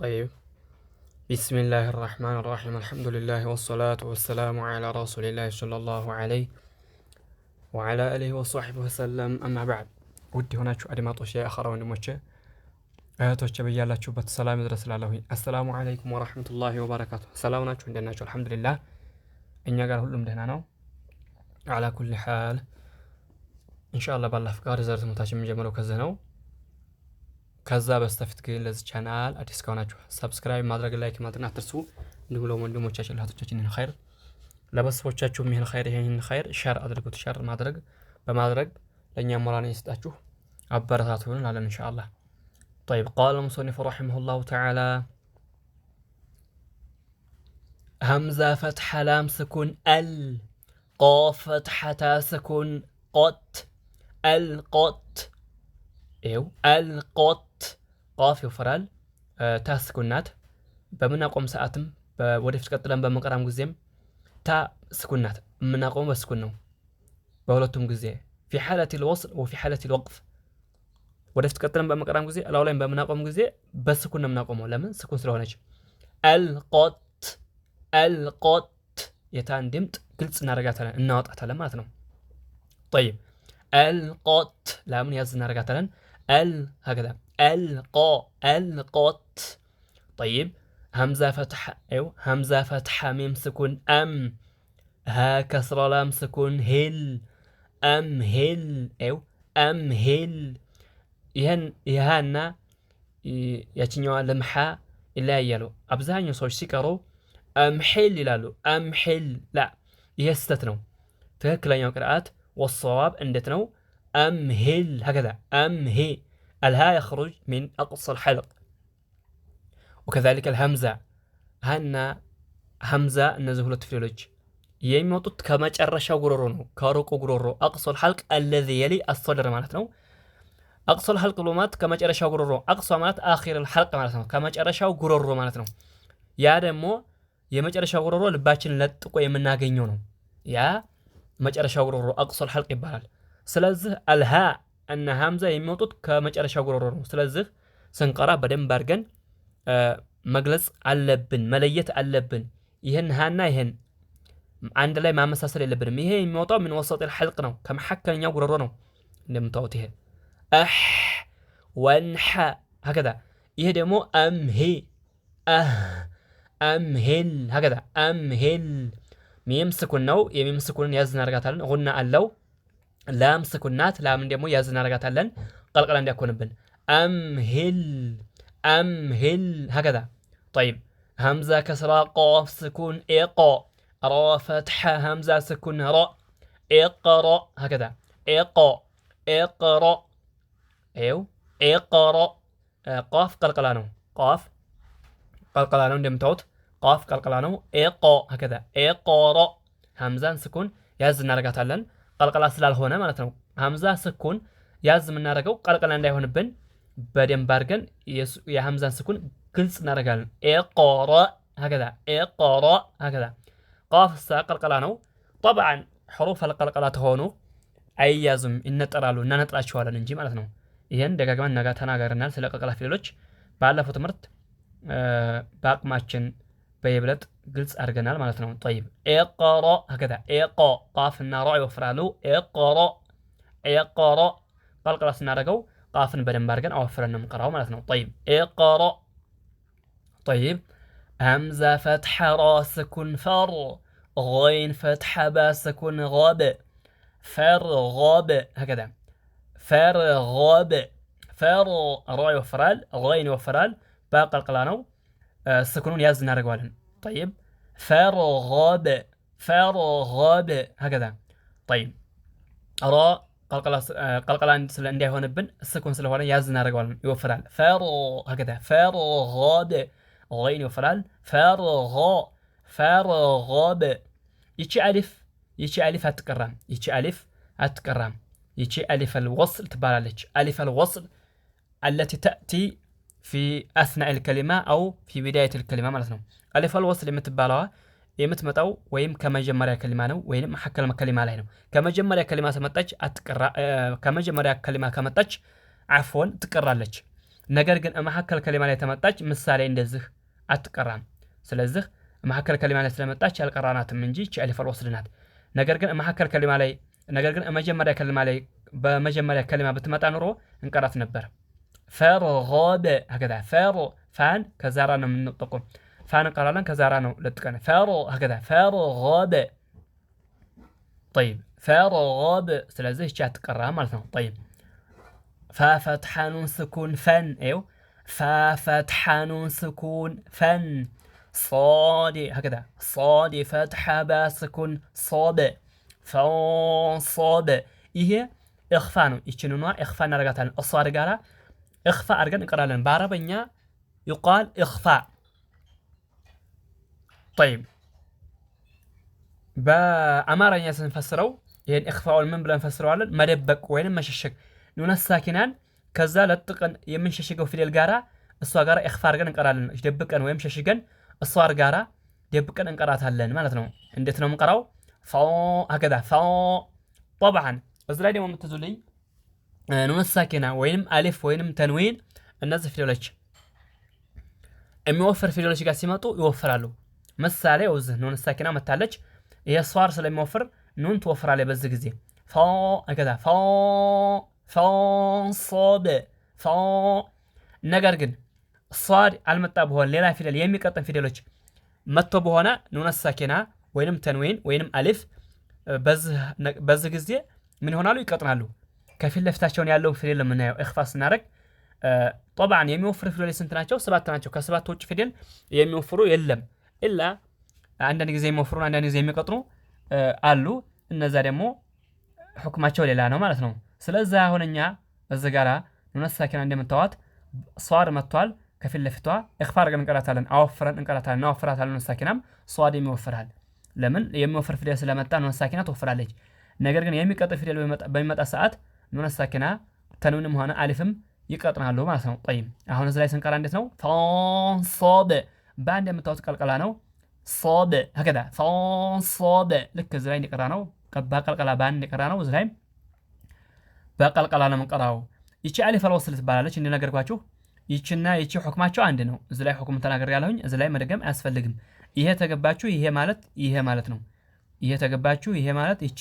طيب بسم الله الرحمن الرحيم الحمد لله والصلاة والسلام على رسول الله صلى الله عليه وعلى آله وصحبه وسلم أما بعد ودي هنا شو أدماطوش يا أخرى ونموشة أهتوش بيالا شو بتسلام درس الله السلام عليكم ورحمة الله وبركاته سلام ناتشو عندنا شو الحمد لله إن يقال هلوم دهنا على كل حال إن شاء الله بالله فكار زرت متاشم جملو كزنو ከዛ በስተፊት ግን ለዚህ ቻናል አዲስ ከሆናችሁ ሰብስክራይብ ማድረግ ላይክ ማድረግ አትርሱ። እንዲሁም ወንድሞቻችን ለእህቶቻችን ኸይር ለቤተሰቦቻችሁ ይሄን ኸይር ሼር አድርጉት። ሼር በማድረግ ለኛ ሞራል ይስጣችሁ አበረታቱን አለን ኢንሻአላህ። طيب قال المصنف رحمه الله تعالى همزة فتح لام سكون ال قاف فتحة سكون قط القط القط ቃፍ ይወፍራል ታ ስኩናት በምናቆም ሰዓትም ወደፊት ቀጥለን በመቀራም ጊዜም ታ ስኩናት ምናቆም በስኩን ነው በሁለቱም ጊዜ في حالة الوصل وفي حالة الوقف ወደፊት ቀጥለን በመቀራም ጊዜ አላው ላይ በምናቆም ጊዜ በስኩን ነው ምናቆመው ለምን ስኩን ስለሆነች القط የታን ድምጥ ግልጽ እናረጋታለን እናወጣታለን ማለት ነው طيب القط لامن ያዝ እናረጋታለን هكذا القط طيب همزة فتح همزة فتح ميم سكون ها كسر لام سكون هل هل يهنا ያችኛዋ ለምሓ ይለያያሉ አብዛኛው ሰዎች ሲቀሩ አምሂል ይላሉ አምሂል لا ይሄ ስህተት ነው ትክክለኛው ቅርአት والصواب እንዴት ነው أمهل هكذا أمهي الهاء يخرج من أقصى الحلق وكذلك الهمزة هنا همزة نزهلة تفلوج يموتت كما جرشا غرورو كاروكو غرورو أقصى الحلق الذي يلي الصدر معناته أقصى الحلق لومات كما جرشا غرورو أقصى معنات آخر الحلق معناته كما جرشا غرورو معناته يا دمو يمجرشا غرورو لباچن لطقو የምናገኘው ነው ያ መጨረሻ ጉሮሮ أقصى الحلق ይባላል ስለዚህ አልሃ እና ሐምዛ የሚወጡት ከመጨረሻው ጉሮሮ ነው ስለዚህ ስንቀራ በደንብ አድርገን መግለጽ አለብን መለየት አለብን ይሄን ሃና ይሄን አንድ ላይ ማመሳሰል የለብንም ይሄ የሚወጣው ምን ወሰጥ الحلق ነው ከመሐከለኛው ጉሮሮ ነው እንደምታውቁት ይሄ አህ ወንሐ هكذا ይሄ ደግሞ አምሂ አምሂል هكذا አምሂል ሚም ስኩን ነው የሚም ስኩንን ያዝ እናርጋታለን ጉና አለው لام سكنات لام ديمو يازن رغاتالن قلقل እንዳይኮንብን امهل هكذا طيب همزه كسره قاف سكون اقا را فتحه همزه سكون را اقرا هكذا اقا اقرا اقرا قاف قلقلانو قاف قلقلانو እንደምታውት قاف قلقلانو اقا هكذا اقرا همزه سكون يازن رغاتالن ቀልቀላ ስላልሆነ ማለት ነው ሐምዛ ስኩን ያዝ ምናረጋው ቀልቀላ እንዳይሆንብን በደንብ አድርገን የሐምዛን ስኩን ግልጽ እናረጋለን እቀራ هكذا اقرا هكذا قاف ቀልቀላ ነው طبعا حروف القلقله ተሆኑ አይያዝም እንጠራሉ እናነጥራቸዋለን እንጂ ማለት ነው ይሄን ደጋግመን ተናገርናል ስለ ቀልቀላ ፊደሎች ባለፈው ትምህርት በአቅማችን በይብለጥ ግልጽ አድርገናል ማለት ነው طيب اقرا هكذا اقا قافنا راء يوفرالو اقرا قلقلا ስናረጋው ቃፍን በደንብ አድርገን አወፍረን ነው የምንቀራው ማለት ነው طيب اقرا طيب همزه فتح را سكون فر غين فتح با سكون غاب فرغاب هكذا فرغاب فر راء يوفرال غين يوفرال با قلقلا ነው سكونون ياز እናደርገዋለን طيب فرغاب هكذا طيب را قلقلا እንዳይሆንብን سكون ስለሆነ ያዝ እናደርገዋለን ይወፍራል هكذا فرغاب غين يوفرال فرغاب ይቺ አሊፍ አትቀራም ይቺ አሊፍ الوصل ትባላለች አሊፍ الوصل التي تأتي في أثناء الكلمة أو في بداية الكلمة مالتنا ألف الوصل የምትባለዋ የምትመጣው ወይም ከመጀመሪያ ከሊማ ነው ወይም መሐከለ ከሊማ ላይ ነው ከመጀመሪያ ከሊማ ተመጣች አትቀራ ከመጀመሪያ ከሊማ ከመጣች አፍወን ትቀራለች ነገር ግን መሐከል ከሊማ ላይ ተመጣች ምሳሌ እንደዚህ አትቀራም። ስለዚህ መሐከል ከሊማ ላይ ስለመጣች ያልቀራናትም እንጂ እቺ አሊፍ አልወስል ናት። ነገር ግን መጀመሪያ ከሊማ ላይ በመጀመሪያ ከሊማ ብትመጣ ኑሮ እንቀራት ነበር። ፈርገበ هكذا ፋን ከዛራ ነው የምንጠቀም። ፋን እንቀራለን ከዛራ ነው ለጥቀን هكذا ፈርገበ طيب ፈርገበ ስለዚህ እቺ አትቀራ ማለት ነው። طيب ففتح نون سكون فن ففتح نون سكون فن صاد هكذا صاد فتح با سكون صاد فصاد ይሄ ኢኽፋ ነው። ይችንኗ ኢኽፋ እናደርጋታለን። እሷ ጋራ ኢኽፋ አድርገን እንቀራለን። በአረበኛ ይቃል ኢኽፋ። طيب በአማርኛ ስንፈስረው ይሄን ኢኽፋውን ምን ብለን ፈስረዋለን? መደበቅ ወይንም መሸሸግ። ኑን ሳኪናን ከዛ ለጥቀን የምንሸሽገው ፊደል ጋራ እሷ ጋራ ኢኽፋ አድርገን እንቀራለን። ደብቀን ወይም ሸሽገን እሷ ጋራ ደብቀን እንቀራታለን ማለት ነው። እንዴት ነው የምንቀራው? ፋ هكذا ፋ طبعا እዚህ ላይ ደግሞ የምትዙልኝ ኑን ሳኪና ወይንም አሊፍ ወይንም ተንዊን እነዚህ ፊደሎች የሚወፍር ፊደሎች ጋር ሲመጡ ይወፍራሉ። ምሳሌ እዚህ ኑን ሳኪና መታለች። ይሄ ሷር ስለሚወፍር ኑን ትወፍራለች በዚህ ጊዜ ፋ هكذا ፋ صاد ፋ ነገር ግን ሷድ አልመጣ በሆነ ሌላ ፊደል የሚቀጥም ፊደሎች መጥቶ በሆነ ኑን ሳኪና ወይንም ተንዊን ወይንም አሊፍ በዚህ ጊዜ ምን ይሆናሉ? ይቀጥናሉ። ከፊት ለፊታቸው ያለው ፊደል ለምናየው ኢኽፋ ስናደርግ طبعا የሚወፍሩ ፊደሎች ስንት ናቸው? 7 ናቸው። ከ7 ውጭ ፊደል የሚወፍሩ የለም። ኢላ አንዳንድ ጊዜ የሚወፍሩ አንዳንድ ጊዜ የሚቀጥኑ አሉ። እነዛ ደግሞ ሁክማቸው ሌላ ነው ማለት ነው። ስለዚህ አሁንኛ እዚህ ጋራ ኑን ሳኪና እንደምታዋት ሷድ መጥቷል። ከፊት ለፊቷ ኢኽፋ አድርገን እንቀራታለን። አወፍረን እንቀራታለን። አወፍራታለን። ኑን ሳኪናም ሷድ የሚወፍራል። ለምን? የሚወፍር ፊደል ስለመጣ ኑን ሳኪና ትወፍራለች። ነገር ግን የሚቀጥል ፊደል በሚመጣ ሰዓት ኑን ሳኪና ተንዊንም ሆነ አሊፍም ይቀጥናሉ ማለት ነው። طيب አሁን እዚህ ላይ ስንቀራ እንዴት ነው? ፋንሶብ በአንድ የምታዩት ቀልቀላ ነው። ሶብ هكذا ፋንሶብ ልክ እዚህ ላይ እንደቀራ ነው። በቀልቀላ በአንድ እንደቀራ ነው። እዚህ ላይ በቀልቀላ ነው የምንቀራው። ይቺ አሊፍ አልወስል ትባላለች እንደነገርኳችሁ። ይቺና ይቺ ሁክማቸው አንድ ነው። እዚህ ላይ ሁክም ተናገር ያለሁኝ እዚህ ላይ መደገም አያስፈልግም። ይሄ ተገባችሁ ይሄ ማለት ነው። ይሄ ተገባችሁ ይሄ ማለት ይቺ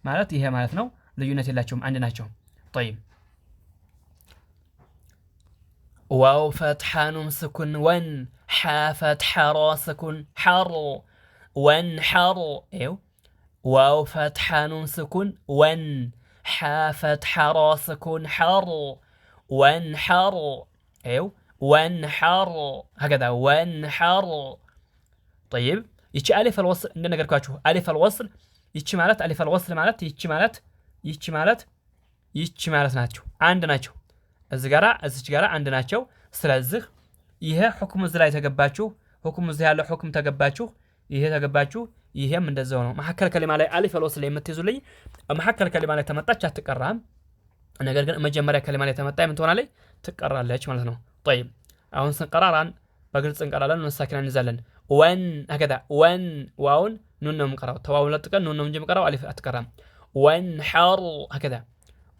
ማለት ይሄ ማለት ነው። ልዩነት የላቸውም፣ አንድ ናቸው። طيب واو فتح نون سكون ون ح فتح را سكون حر ون حر واو فتح نون سكون ون ح فتح را سكون حر ون حر ون حر هكذا ون حر طيب ይቺ አሊፍ አልወስል እንደነገርኳችሁ አሊፍ አልወስል ይቺ ማለት አሊፍ አልወስል ማለት ይቺ ማለት ናቸው። አንድ ናቸው። እዚች ጋራ አንድ ናቸው። ስለዚህ ይሄ ሁክም እዚህ ላይ ተገባችሁ፣ ሁክም እዚህ ያለው ሁክም ተገባችሁ፣ ይሄ ተገባችሁ፣ ይሄም እንደዛው ነው። መሐከል ከሊማ ላይ አሊፍ አልወስል የምትይዙልኝ መሐከል ከሊማ ላይ ተመጣች አትቀራም። ነገር ግን መጀመሪያ ከሊማ ላይ ተመጣ ምን ትሆናለች? ትቀራለች ማለት ነው። طيب አሁን ስንቀራራን በግልጽ እንቀራለን። ኑን ሳኪና እንይዛለን። ወን هكذا ወን ዋውን ኑን ነው የምንቀራው። ተዋውን ለጥቀን ኑን ነው እንጂ የምንቀራው አሊፍ አትቀራም። ወን ሐር هكذا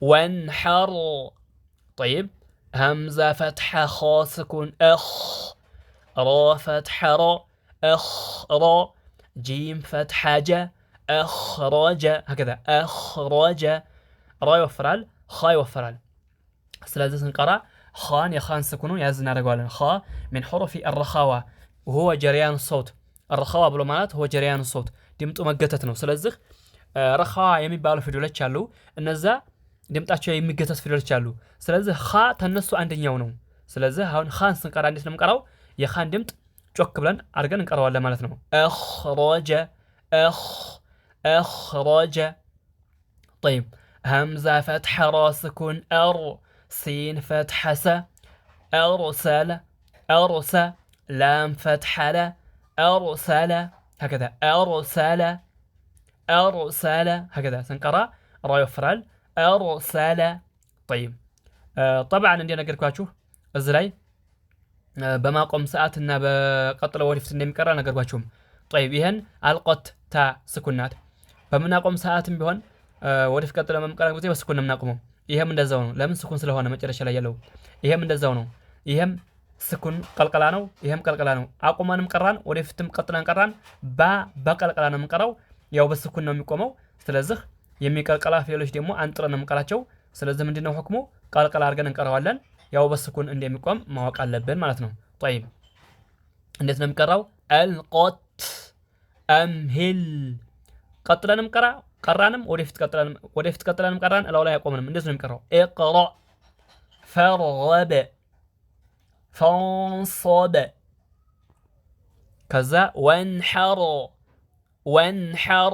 ወን ሐር طيب همزة فتحة خا سكون أخ را فتحة را أخ را جيم فتحة جا أخرج هكذا أخرج را يوفرال خا يوفرال سلازة نقرأ خان يا خان سكونون يازنا رجالا خا من حروف الرخاوة وهو جريان الصوت. الرخاوة بالمعنات هو جريان الصوت. دمتو مجتتنا سلازة رخاوة يمي بالو في دولة شالو النزا دمتاچو የሚገተት ፊደሎች አሉ። ስለዚህ ኻ ተነሱ አንደኛው ነው። ስለዚህ አሁን ኻን ስንቀራ እንዴት ነው የምንቀራው? የኻን ድምጽ ጮክ ብለን አድርገን እንቀራዋለን ማለት ነው። اخرج اخرج طيب همزة فتح را سكون ار سين فتح س ارسل ارس لام فتح لا ارسل هكذا ارسل هكذا سنقرا را يفرل أرسل طيب طبعا عندنا نقرأكواችሁ እዚህ ላይ በማቆም ሰዓትና በቀጥሎ ወዲፍት እንደሚቀራ ነገርኳችሁም። طيب ይሄን አልቆት ታ ስኩናት በመናቆም ሰዓትም ቢሆን ወዲፍ ቀጥሎ መምቀራ ጊዜ በስኩን እናቆመው። ይሄም እንደዛው ነው። ለምን ስኩን ስለሆነ መጨረሻ ላይ ያለው ይሄም እንደዛው ነው። ይሄም ስኩን ቀልቀላ ነው ይሄም ቀልቀላ ነው አቁመንም ቀራን ወደፊትም ቀጥለን ቀራን በቀልቀላ ነው የምንቀራው ያው በስኩን ነው የሚቆመው ስለዚህ የሚቀልቀላ ፊደሎች ደግሞ አንጥረን ነው የምንቀራቸው ስለዚህ ምንድነው ህክሙ ቀልቀላ አድርገን እንቀራዋለን ያው በስኩን እንደሚቆም ማወቅ አለብን ማለት ነው طيب እንዴት ነው የሚቀራው القط امهل ቀጥለንም ቀራንም ወደፊት ቀጥለንም ቀራን እላው ላይ ያቆምንም እንዴት ነው የሚቀራው اقرا فرغب فانصب ከዛ وانحر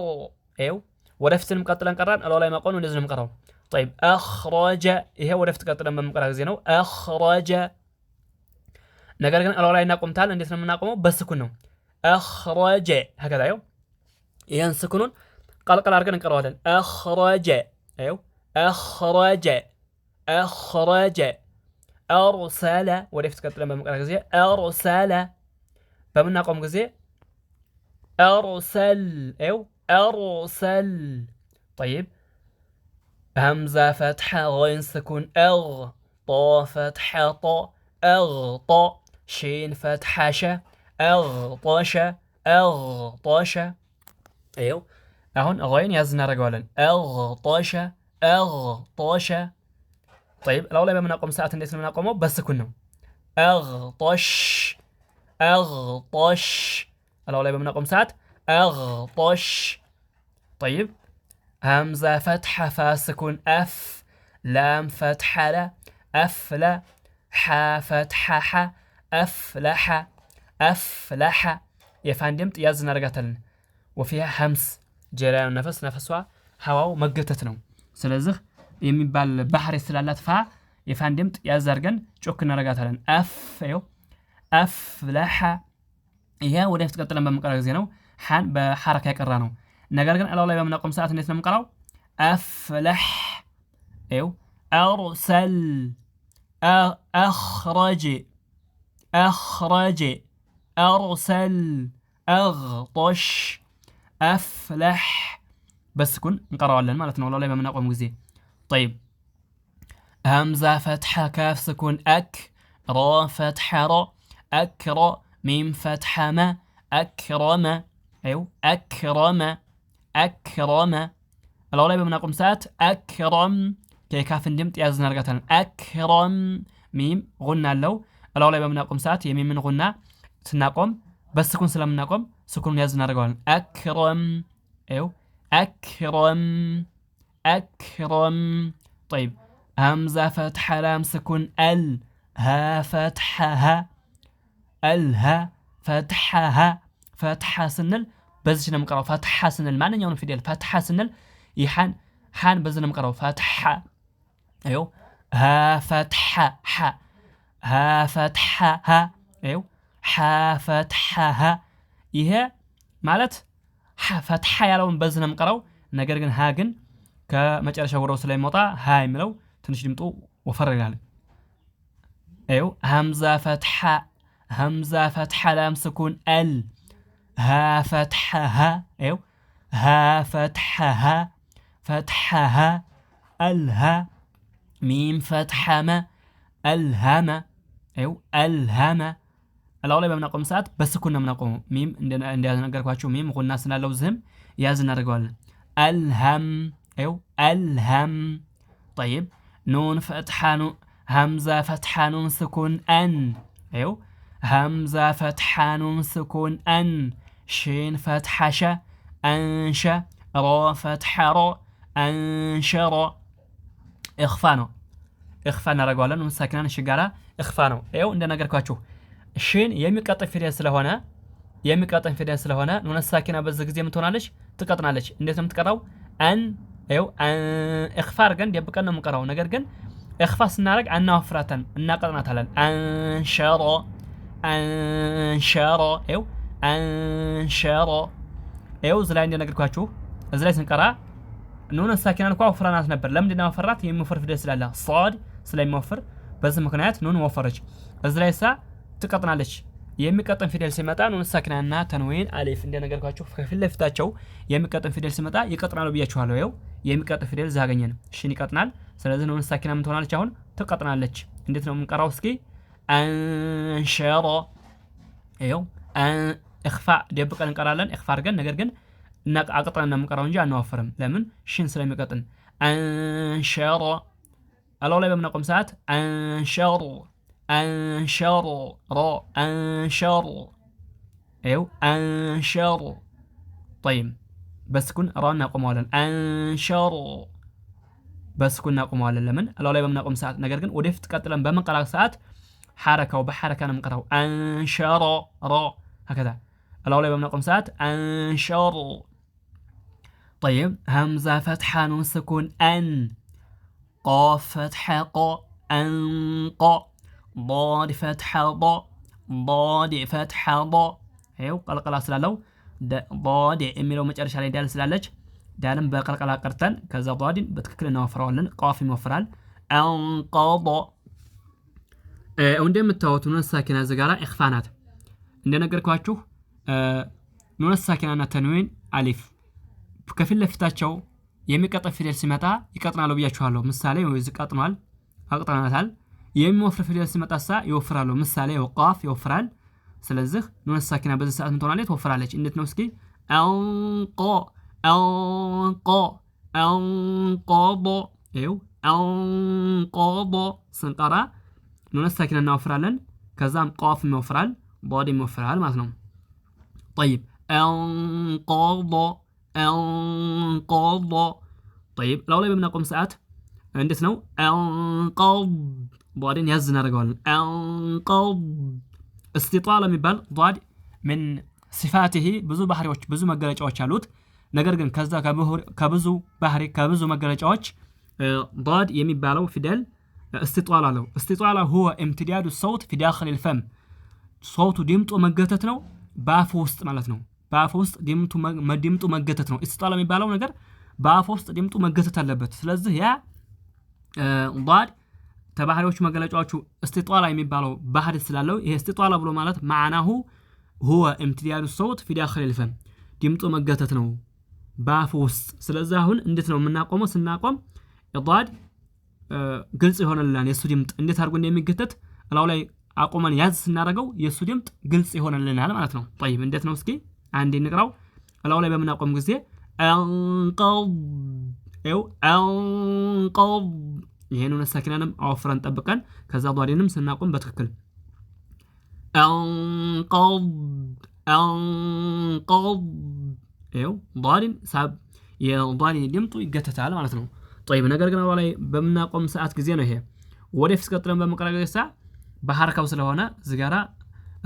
ايو ወደፊትንም ቀጥለን ቀራን እላው ላይ ማቆም እንደዚህ ነው የምንቀራው طيب اخرج ይሄ ወደፊት ቀጥለን በመቀራ ጊዜ ነው اخرج ነገር ግን እላው ላይ እናቆምታል እንዴት ነው የምናቆመው በስኩን ነው اخرج هكذا ايو ይሄን ስኩኑን ቀልቀል አድርገን እንቀራዋለን اخرج ايو اخرج ارسل ወደፊት ቀጥለን በመቀራ ጊዜ ارسل በመናቆም ጊዜ ارسل ايو ارسل طيب همزة فتحة غين سكون اغ طا فتحة طا اغطى شين فتحة شا اغطش اغطش ايو اهون غين يازنا رجولا اغطش طيب الاولى بمناقم ساعة نديس بمناقمه بس كنا اغطش الاولى بمناقم ساعة اغطش طيب همزة فتحة فاسكون اف لام فتحة لا افلا ح فتحة ح افلح يفاندمت يازنا رجعتلن وفيها همس جريان نفسها هواو مقتت ነው ስለዚህ የሚባል ባህሪ ስላላት ፋ የፋንድምት ያዛርገን ጮክ እናረጋታለን አፍለሐ ይሄ ወደፊት ቀጥለን በመቀራ ጊዜ ነው ሐን በሐረካ ያቀራ ነው ነገር ግን አላው ላይ በመናቆም ሰዓት እንዴት ነው የምንቀራው አፍለህ አርሰል اخرج ارسل اغطش افلح بس كن نقراዋለን ማለት ነው አላው ላይ በመናቆም ጊዜ طيب همزة فتحة كاف سكون أك را فتحة را أكرا ميم فتحة ما أكرم أيو أكرم الأولى بمناقم سات أكرم كي كاف ندمت يازن رقتنا أكرم ميم غنى اللو الأولى بمناقم سات يمين من غنى سناقم بس سكون سلام ناقم سكون يازن رقتنا أكرم أيو أكرم طيب همزة فتحة لام سكون ال ها فتحها الها فتحها سنل بزنا مقراو فتحة سنل معنى يوم فيديل فتحة سنل يحان حان بزنا مقراو فتحة ايو ها فتحة ها ايو ح فتحها ይሄ ማለት فتحة ያለውን በዝና መቀራው ነገር ግን ሀ ግን ከመጨረሻው ወራው ስለሚወጣ ሀ የሚለው ትንሽ ድምጡ ወፈር ይላል ايو همزة فتحة لام سكون ال ها فتحها ايو ها فتحها الها ميم فتحة ما الهم ايو الهم الاولى بمنقوم ساعات بس كنا بنقوم ميم عندنا نقرأكواچو ميم قلنا سنالو زهم يازنا رجوال الهم ايو الهم طيب نون فتحة همزة فتحة نون سكون ان ايو همزة فتحة نون سكون ان شين فتحة شا انشا را فتحة را انشر اخفانا رجوالا نون ساكنان شجارة اخفانو ايو عندنا نقرأكواچو شين የሚቀጥፍ ፊደል ስለሆነ ኑን ሳኪና በዚህ ጊዜ ምን ትሆናለች ትቀጥናለች እንዴት ነው የምትቀራው አን اخفار ግን ደብቀን ነው የምንቀራው ነገር ግን اخفا ስናረግ አናወፍራታለን እናቀጥናታለን አንሸሮ ዝላይ እንደነገርኳችሁ እዚህ ላይ ስንቀራ ኑን ሳኪናን እንኳን ወፍራናት ነበር ለምንድን ነው ወፈራት የሚወፍር ፊደል ስላለ ሷድ ስለሚወፍር በዚህ ምክንያት ኑን ወፈረች እዚህ ላይ ትቀጥናለች የሚቀጥን ፊደል ሲመጣ ኑን ሳኪናና ተንዊን አሊፍ እንደነገርኳችሁ ከፊት ለፊታቸው የሚቀጥን ፊደል ሲመጣ ይቀጥናሉ ብያችኋለሁ ይኸው የሚቀጥን ፊደል ዛገኘን እሺን ይቀጥናል ስለዚህ ኑን ሳኪና ምን ትሆናለች አሁን ትቀጥናለች እንዴት ነው የምንቀራው እስኪ አንሸረ ይኸው ኢኽፋእ ደብቀን እንቀራለን። ኢኽፋእ አድርገን ነገር ግን አቅጥረን ነው የምንቀራው እንጂ አናወፍርም። ለምን ሽን ስለሚቀጥን አንሸረ አላው ላይ በምናቆም ሰዓት አንሸሩ አንሸሩ ሮ አንሸሩ ይኸው አንሸሩ طيب በስኩን ራ እናቆመዋለን። አንሸሩ በስኩን እናቆመዋለን። ለምን አላው ላይ በምናቆም ሰዓት ነገር ግን ወደፊት ቀጥለን በመንቀራ ሰዓት ሐረካው በሐረካ ነው የምንቀራው። አንሸሩ ራ هكذا አላው ላይ በምናቆም ሰዓት አንሸሩ طيب همزة فتحة نون سكون أن قاف فتحة قا أنق ضاد فتحة ضا ضاد فتحة ضا هيو قلقلة سلالو ضاد إميلو مجرش على دال سلالج دالم بقلقلة قرتن كذا ضادين بتككل نوفرالن قاف موفرال أنقض وندم التوت نون الساكنة زجارة إخفانات عندنا نقرأكواچو نون الساكنة تنوين ألف ከፊት ለፊታቸው የሚቀጥል ፊደል ሲመጣ ይቀጥናሉ ብያችኋለሁ። ምሳሌ ወይ ዝቀጥኗል አቅጥናታል። የሚወፍር ፊደል ሲመጣሳ ይወፍራሉ። ምሳሌ ወቃፍ ይወፍራል። ስለዚህ ኑን ሳኪና በዚህ ሰዓት ምን ትሆናለች? ትወፍራለች። እንዴት ነው እስኪ? አንቆ አንቆ አንቆቦ ይኸው አንቆቦ ስንቀራ ኑን ሳኪና እናወፍራለን። ከዛም ቃፍ ይወፍራል፣ ضاد ይወፍራል ማለት ነው። طيب አንቆቦ አንቆቦ طيب ላው ላይ በምናቆም ሰዓት እንዴት ነው? አንቆብ ضادን ያዝ እናደርገዋለን። አንቆብ استطالة የሚባል ضاد من صفاته ብዙ ባህሪዎች ብዙ መገለጫዎች አሉት። ነገር ግን ከዛ ከብዙ ባህሪ ከብዙ መገለጫዎች ضاد የሚባለው ፊደል استطالة ነው። استطالة هو امتداد الصوت في داخل الفم صوቱ ድምጡ መገተት ነው በአፍ ውስጥ ማለት ነው። በአፍ ውስጥ ድምጡ መገተት ነው። استطالة የሚባለው ነገር በአፍ ውስጥ ድምጡ መገተት አለበት። ስለዚህ ያ ضاد ተባህሪዎች መገለጫዎቹ استطالة የሚባለው ባህሪ ስላለው ይሄ استطالة ብሎ ማለት معناه هو امتداد الصوت في داخل الفم ድምጡ መገተት ነው በአፍ ውስጥ። ስለዚህ አሁን እንዴት ነው የምናቆመው? ስናቆም ضاد ግልጽ ይሆነልናል የሱ ድምጥ እንዴት አድርጎ እንደሚገተት አላው ላይ አቆመን ያዝ ስናደርገው የሱ ድምጥ ግልጽ ይሆነልናል ማለት ነው። طيب እንዴት ነው እስኪ አንዴ እንቅራው። አላው ላይ በምናቆም ጊዜ አንቀብ ይኸው አንቀብ ይሄንን ሳኪናንም አወፍረን ጠብቀን ከዛ ضادንም ስናቆም በትክክል አንቀብ አንቀብ ይኸው ضادን ሳብ የضاد ድምጡ ይገተታል ማለት ነው። طيب ነገር ግን አላው ላይ በምናቆም ሰዓት ጊዜ ነው ይሄ ወደፊት ቀጥለን በመቅረብ ጊዜ በሐረካው ስለሆነ ዝጋራ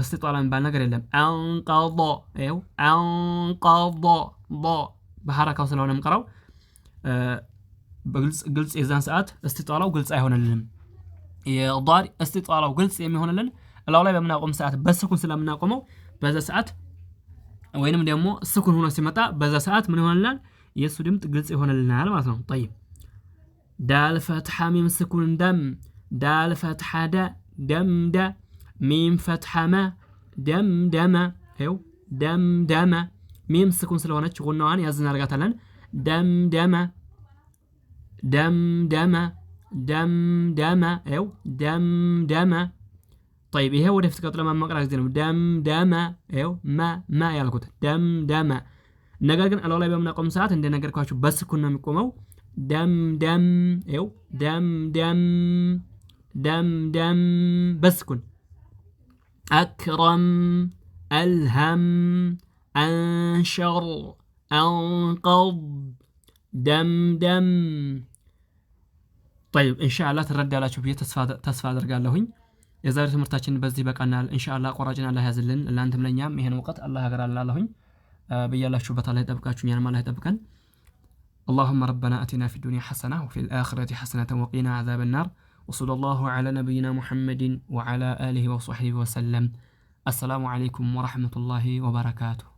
استطالة የሚባል ነገር የለም። አንቀض ይኸው አንቀض ض በሐረካው ስለሆነ የምቀራው በግልጽ የዛን ሰዓት استطالة ግልጽ አይሆንልንም። የضاد استطالة ግልጽ የሚሆንልን አላው ላይ በምናቆም ሰዓት በስኩን ስለምናቆመው በዛ ሰዓት ወይንም ደግሞ ስኩን ሆኖ ሲመጣ በዛ ሰዓት ምን ይሆንልናል? የሱ ድምጽ ግልጽ ይሆንልናል ማለት ነው። طيب دال فتحة ميم سكون دم دال فتحة دا دم دا ميم فتحة ما دم دم هيو دم دم ميم سكون سلوانة غنوان يزن رجعتلن دم دم دم دم دم دم هيو دم دم طيب هي وده افتكرت لما مقرأ زينو دم دم هيو ما يالكوت دم دم نجاركن الله لا بيمنا قوم ساعات عندنا نجار كواشو بس كنا مقومو دم دم ايو دم دم دم دم بس كن أكرم ألهم أنشر أنقض دم دم طيب إن شاء الله ترد على شوفية تصفى درجة لهين إذا تمرتاችን በዚህ በቃናል ኢንሻአላህ ቆራጭና አላህ ያዝልን ለአንተም ለኛም ይሄን ወቀት አላህ ያገራል አላህኝ በያላችሁበት አላህ ይጠብቃችሁ እኛንም አላህ ይጠብቀን اللهم ربنا أتنا في الدنيا حسنة وفي الآخرة حسنة وقنا عذاب النار وصلى الله على نبينا محمد وعلى آله وصحبه وسلم السلام عليكم ورحمة الله وبركاته